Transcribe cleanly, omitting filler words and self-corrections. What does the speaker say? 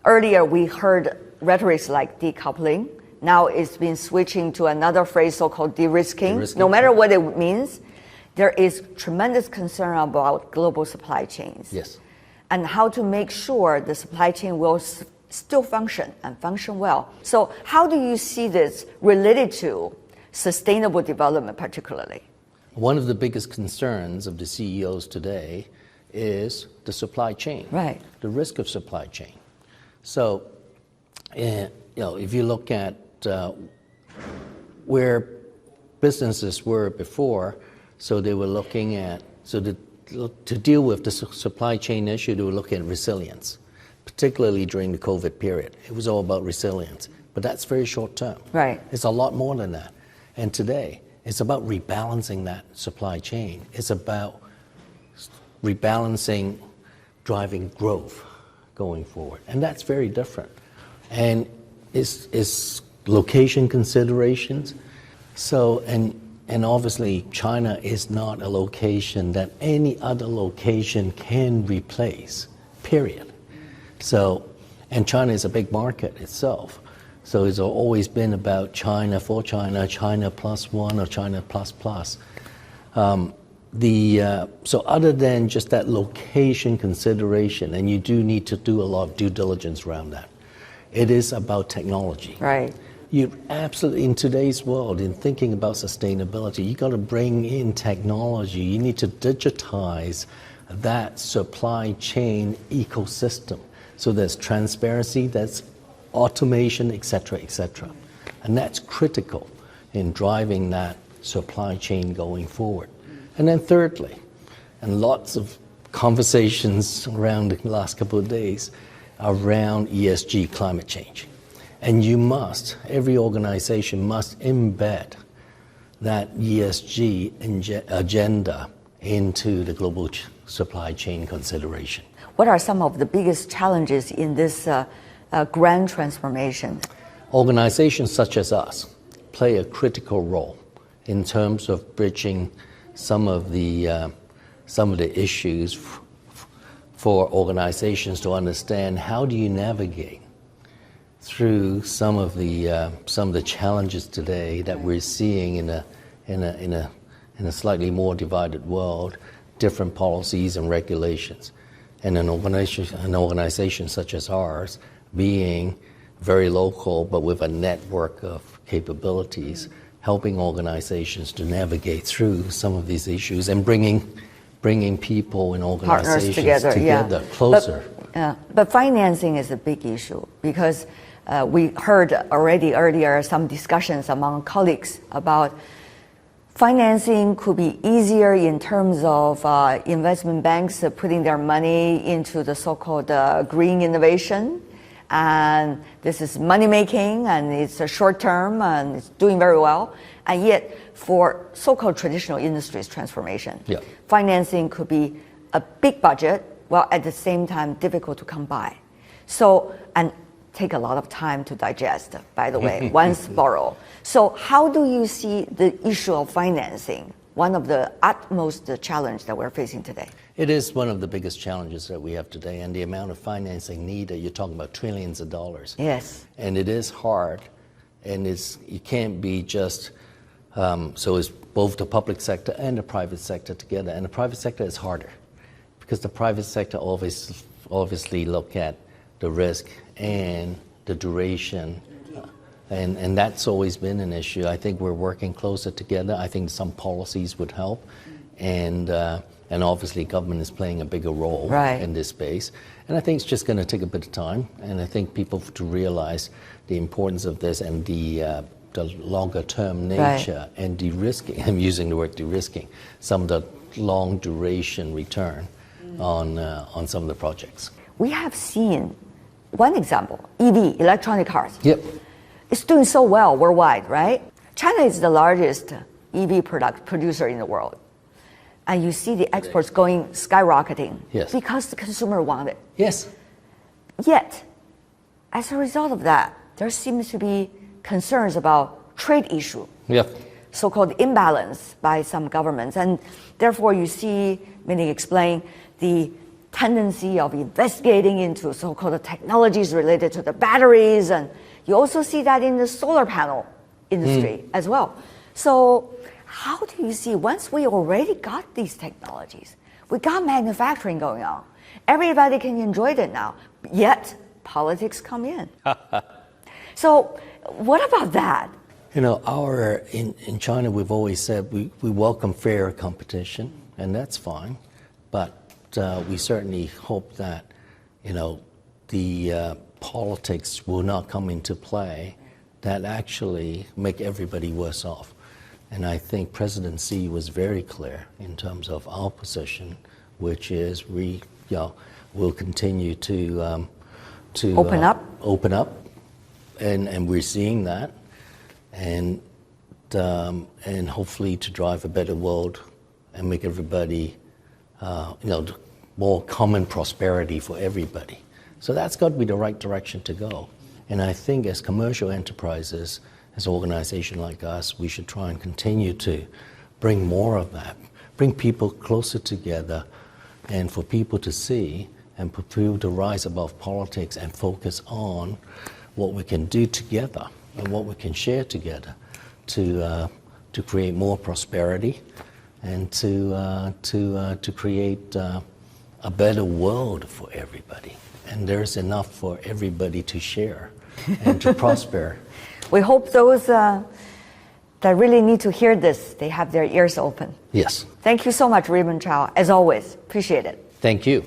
Earlier, we heard rhetorics like decoupling. Now it's been switching to another phrase, so-called de-risking. No matter what it means, there is tremendous concern about global supply chains. Yes. And how to make sure the supply chain will still function and function well. So how do you see this related to sustainable development particularly? One of the biggest concerns of the CEOs today is the supply chain, right? The risk of supply chain. So, if you look at where businesses were before, so they were looking at, to deal with the supply chain issue, they were looking at resilience, particularly during the COVID period. It was all about resilience, but that's very short term. Right. It's a lot more than that. And today, it's about rebalancing that supply chain. It's about rebalancing, driving growth going forward. And that's very different. And it's location considerations. So, and obviously China is not a location that any other location can replace, period. So, and China is a big market itself. So it's always been about China for China, China plus one or China plus plus. So other than just that location consideration, and you do need to do a lot of due diligence around that, it is about technology. Right. You absolutely, in today's world, in thinking about sustainability, you got to bring in technology. You need to digitize that supply chain ecosystem. So there's transparency, there's automation, et cetera, et cetera. And that's critical in driving that supply chain going forward. And then thirdly, and lots of conversations around the last couple of days around ESG, climate change. And you must, every organization must embed that ESG agenda into the global supply chain consideration. What are some of the biggest challenges in this grand transformation? Organizations such as us play a critical role in terms of bridging some of the issues for organizations to understand how do you navigate through some of the challenges today that we're seeing in a slightly more divided world, different policies and regulations, and an organization such as ours being very local but with a network of capabilities, helping organizations to navigate through some of these issues and bringing people and organizations together closer. But financing is a big issue because we heard already earlier some discussions among colleagues about financing could be easier in terms of investment banks putting their money into the so-called green innovation. And this is money making and it's a short term and it's doing very well. And yet for so-called traditional industries transformation, financing could be a big budget, while at the same time difficult to come by. So, and take a lot of time to digest, by the way, once borrow. So how do you see the issue of financing, one of the utmost challenge that we're facing today? It is one of the biggest challenges that we have today, and the amount of financing needed, you're talking about trillions of dollars. Yes. And it is hard, and you can't be just, so it's both the public sector and the private sector together, and the private sector is harder, because the private sector obviously look at the risk and the duration, and that's always been an issue. I think we're working closer together. I think some policies would help, and obviously government is playing a bigger role in this space. And I think it's just going to take a bit of time, and I think people to realize the importance of this and the longer term nature and de-risking. I'm using the word de-risking, some of the long duration return on some of the projects. We have seen one example, EV, electronic cars. Yep. It's doing so well worldwide, right? China is the largest EV producer in the world. And you see the exports going skyrocketing because the consumer want it. Yes. Yet, as a result of that, there seems to be concerns about trade issue, so-called imbalance by some governments. And therefore you see, many explain, the tendency of investigating into so-called technologies related to the batteries, and you also see that in the solar panel industry as well. So how do you see, once we already got these technologies, we got manufacturing going on, everybody can enjoy it now, yet politics come in. So what about that? You know, in China, we've always said we welcome fair competition, and that's fine. But we certainly hope that, you know, the politics will not come into play that actually make everybody worse off. And I think President Xi was very clear in terms of our position, which is we'll continue to open up, and we're seeing that. And hopefully to drive a better world and make everybody, more common prosperity for everybody. So that's got to be the right direction to go. And I think as commercial enterprises, as an organization like us, we should try and continue to bring more of that, bring people closer together, and for people to see and for people to rise above politics and focus on what we can do together and what we can share together to create more prosperity and to create a better world for everybody. And there's enough for everybody to share and to prosper. We hope those that really need to hear this, they have their ears open. Yes. Thank you so much, Raymund Chao. As always, appreciate it. Thank you.